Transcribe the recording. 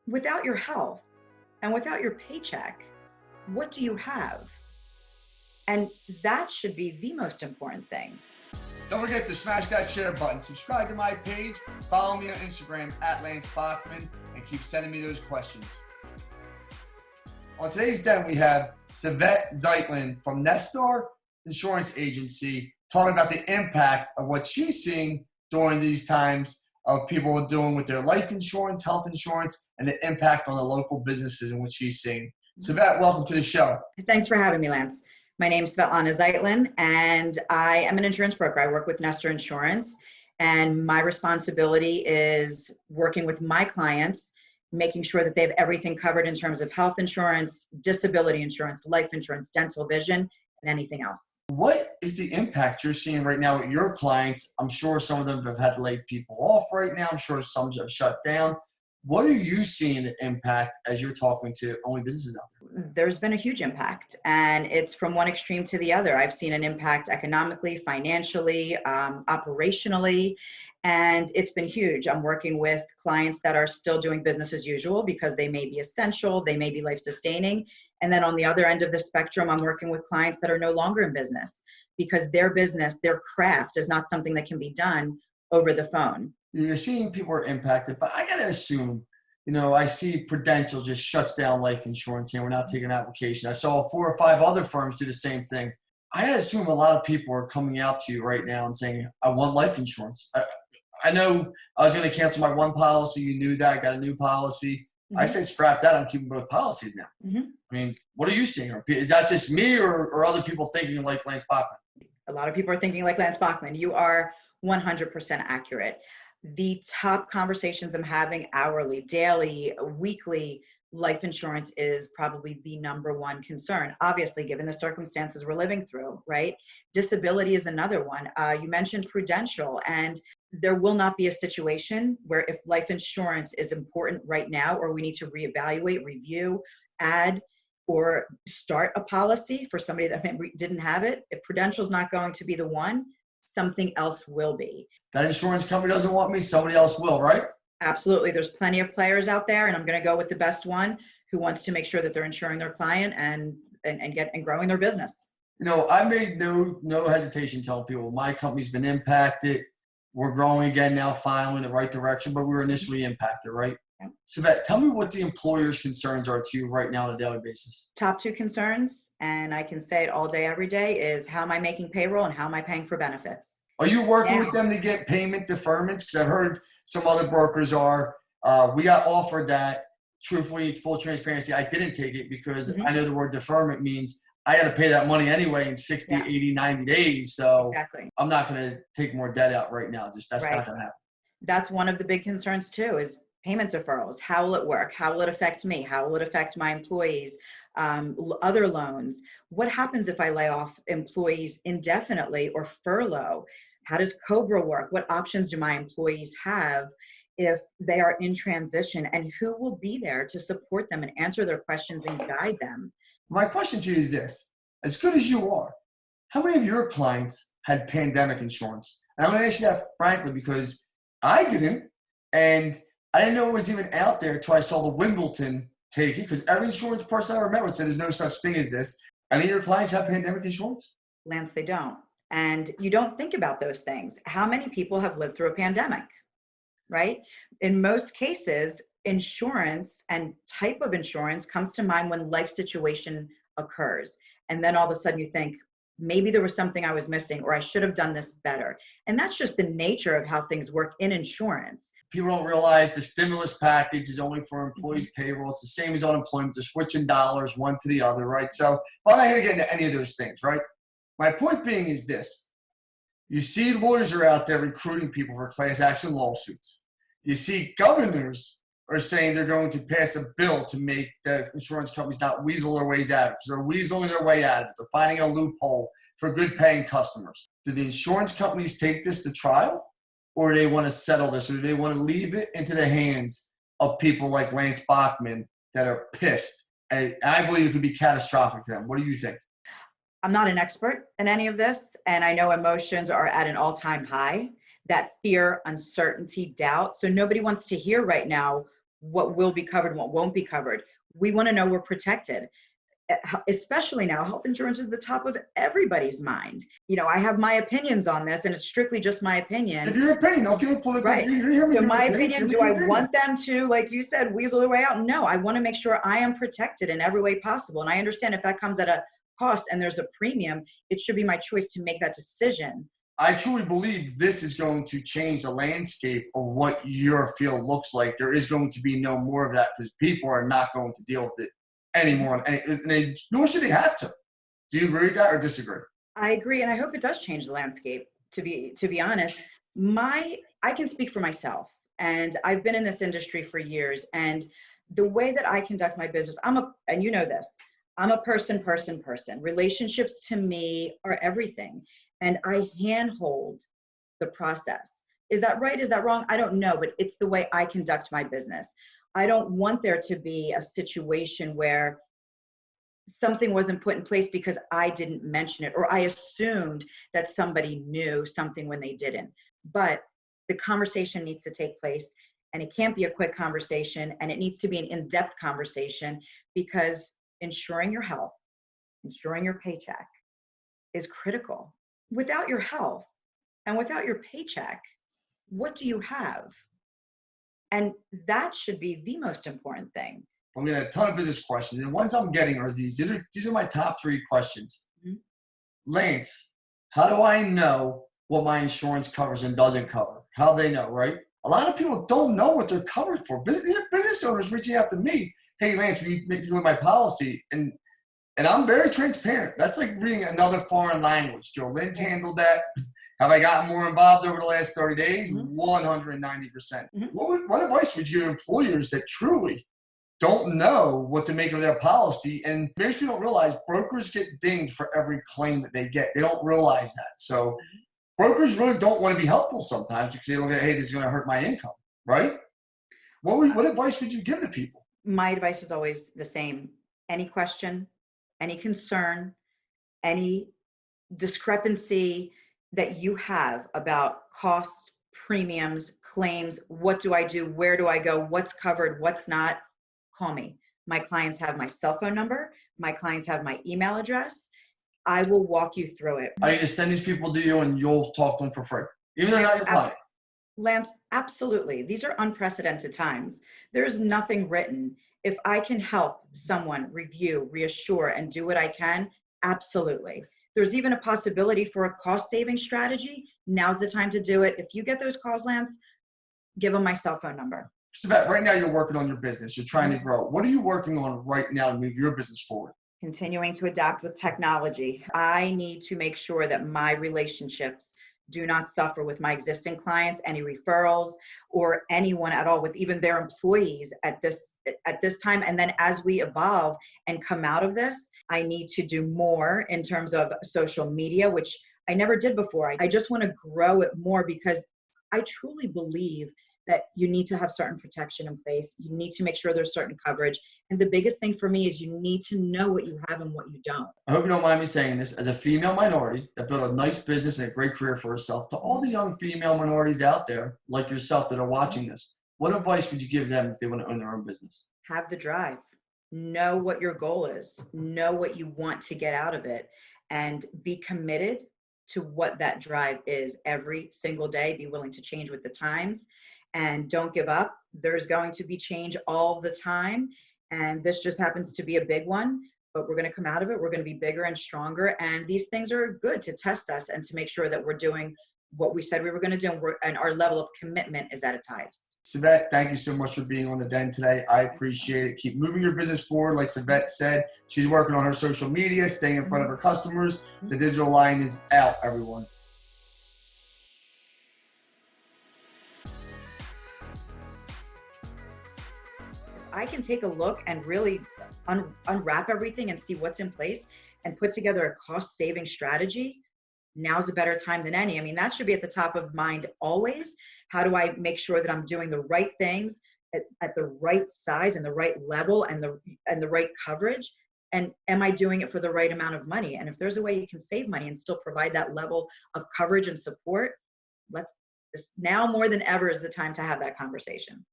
Without your health and without your paycheck, what do you have? And that should be the most important thing. Don't forget to smash that share button. Subscribe to my page. Follow me on Instagram at Lance Bachman and keep sending me those questions. On today's den, we have Svetlana Zeitlin from Nestor Insurance Agency talking about the impact of what she's seeing during these times of people doing with their life insurance, health insurance, and the impact on the local businesses and what she's seeing. Svetlana, welcome to the show. Thanks for having me, Lance. My name is Svetlana Zeitlin, and I am an insurance broker. I work with Nestor Insurance, and my responsibility is working with my clients, making sure that they have everything covered in terms of health insurance, disability insurance, life insurance, dental, vision, and anything else. What is the impact you're seeing right now with your clients? I'm sure some of them have had to lay people off right now. I'm sure some have shut down. What are you seeing the impact as you're talking to only businesses out there? There's been a huge impact, and it's from one extreme to the other. I've seen an impact economically, financially, operationally, and it's been huge. I'm working with clients that are still doing business as usual because they may be essential, they may be life-sustaining. And then on the other end of the spectrum, I'm working with clients that are no longer in business because their business, their craft is not something that can be done over the phone. You're seeing people are impacted, but I got to assume, I see Prudential just shuts down life insurance here. We're not taking application. I saw 4 or 5 other firms do the same thing. I got to assume a lot of people are coming out to you right now and saying, I want life insurance. I know I was going to cancel my one policy. You knew that. I got a new policy. Mm-hmm. I said, scrap that. I'm keeping both policies now. Mm-hmm. I mean, what are you seeing? Is that just me or other people thinking like Lance Bachman? A lot of people are thinking like Lance Bachman. You are 100% accurate. The top conversations I'm having hourly, daily, weekly, life insurance is probably the number one concern, obviously, given the circumstances we're living through, right? Disability is another one. You mentioned Prudential, and there will not be a situation where if life insurance is important right now, or we need to reevaluate, review, add, or start a policy for somebody that didn't have it. If Prudential's not going to be the one, something else will be. That insurance company doesn't want me, somebody else will, right? Absolutely. There's plenty of players out there, and I'm going to go with the best one who wants to make sure that they're insuring their client and growing their business. I made no hesitation telling people my company's been impacted. We're growing again now, finally in the right direction, but we were initially impacted, right? Yeah. So tell me what the employer's concerns are to you right now on a daily basis. Top 2 concerns, and I can say it all day, every day, is how am I making payroll and how am I paying for benefits? Are you working with them to get payment deferments? Because I've heard some other brokers are. We got offered that. Truthfully, full transparency, I didn't take it because I know the word deferment means I got to pay that money anyway in 60, 80, 90 days. So exactly. I'm not going to take more debt out right now. That's not going to happen. That's one of the big concerns too, is payment deferrals. How will it work? How will it affect me? How will it affect my employees? Other loans. What happens if I lay off employees indefinitely or furlough? How does COBRA work? What options do my employees have if they are in transition? And who will be there to support them and answer their questions and guide them? My question to you is this. As good as you are, how many of your clients had pandemic insurance? And I'm going to ask you that frankly because I didn't. And I didn't know it was even out there until I saw the Wimbledon take it, because every insurance person I ever met would say there's no such thing as this. Any of your clients have pandemic insurance? Lance, they don't. And you don't think about those things. How many people have lived through a pandemic, right? In most cases, insurance and type of insurance comes to mind when life situation occurs. And then all of a sudden you think, maybe there was something I was missing, or I should have done this better. And that's just the nature of how things work in insurance. People don't realize the stimulus package is only for employees' payroll. It's the same as unemployment. They're switching dollars one to the other, right? So I'm not going to get into any of those things, right? My point being is this. You see lawyers are out there recruiting people for class action lawsuits. You see governors are saying they're going to pass a bill to make the insurance companies not weasel their ways out of it. So they're weaseling their way out of it. They're finding a loophole for good paying customers. Do the insurance companies take this to trial, or do they want to settle this, or do they want to leave it into the hands of people like Lance Bachman that are pissed? And I believe it could be catastrophic to them. What do you think? I'm not an expert in any of this, and I know emotions are at an all-time high. That fear, uncertainty, doubt. So nobody wants to hear right now what will be covered, what won't be covered. We want to know we're protected. Especially now, health insurance is the top of everybody's mind. I have my opinions on this, and it's strictly just my opinion. Give your opinion, okay? Right. You hear me? So my opinion, give me do your I opinion. want them to, like you said, weasel their way out? No, I want to make sure I am protected in every way possible. And I understand if that comes at a cost and there's a premium, it should be my choice to make that decision. I truly believe this is going to change the landscape of what your field looks like. There is going to be no more of that because people are not going to deal with it anymore. And nor should they have to. Do you agree with that or disagree? I agree, and I hope it does change the landscape. To be honest, I can speak for myself, and I've been in this industry for years. And the way that I conduct my business, and you know this, I'm a person. Relationships to me are everything, and I handhold the process. Is that right? Is that wrong? I don't know, but it's the way I conduct my business. I don't want there to be a situation where something wasn't put in place because I didn't mention it, or I assumed that somebody knew something when they didn't. But the conversation needs to take place, and it can't be a quick conversation, and it needs to be an in-depth conversation, because ensuring your health, ensuring your paycheck is critical. Without your health and without your paycheck, what do you have? And that should be the most important thing. I'm getting a ton of business questions, and ones I'm getting are these. These are my top 3 questions. Mm-hmm. Lance, how do I know what my insurance covers and doesn't cover? How do they know, right? A lot of people don't know what they're covered for. These are business owners reaching out to me. Hey, Lance, will you make me look at my policy? And I'm very transparent. That's like reading another foreign language. Joe Lynn's handled that. Have I gotten more involved over the last 30 days? 190%. Mm-hmm. What advice would you give employers that truly don't know what to make of their policy? And maybe people don't realize brokers get dinged for every claim that they get. They don't realize that. So brokers really don't want to be helpful sometimes because they look at, hey, this is going to hurt my income, right? What advice would you give to people? My advice is always the same. Any question, any concern, any discrepancy that you have about cost, premiums, claims, what do I do? Where do I go? What's covered? What's not? Call me. My clients have my cell phone number. My clients have my email address. I will walk you through it. I just send these people to you and you'll talk to them for free, even though they're not your client. Lance, absolutely. These are unprecedented times. There is nothing written. If I can help someone review, reassure, and do what I can, absolutely. There's even a possibility for a cost-saving strategy. Now's the time to do it. If you get those calls, Lance, give them my cell phone number. Savette, right now you're working on your business. You're trying to grow. What are you working on right now to move your business forward? Continuing to adapt with technology. I need to make sure that my relationships do not suffer with my existing clients, any referrals, or anyone at all, with even their employees at this time. And then as we evolve and come out of this, I need to do more in terms of social media, which I never did before. I just want to grow it more because I truly believe that you need to have certain protection in place. You need to make sure there's certain coverage. And the biggest thing for me is you need to know what you have and what you don't. I hope you don't mind me saying this. As a female minority that built a nice business and a great career for herself, to all the young female minorities out there like yourself that are watching this, what advice would you give them if they want to own their own business? Have the drive. Know what your goal is. Know what you want to get out of it. And be committed to what that drive is every single day. Be willing to change with the times. And don't give up. There's going to be change all the time. And this just happens to be a big one, but we're going to come out of it. We're going to be bigger and stronger. And these things are good to test us and to make sure that we're doing what we said we were going to do. And our level of commitment is at its highest. Savette, thank you so much for being on the Den today. I appreciate it. Keep moving your business forward. Like Savette said, she's working on her social media, staying in front of her customers. The digital line is out, everyone. I can take a look and really unwrap everything and see what's in place and put together a cost-saving strategy, now's a better time than any. I mean, that should be at the top of mind always. How do I make sure that I'm doing the right things at the right size and the right level and the right coverage? And am I doing it for the right amount of money? And if there's a way you can save money and still provide that level of coverage and support, now more than ever is the time to have that conversation.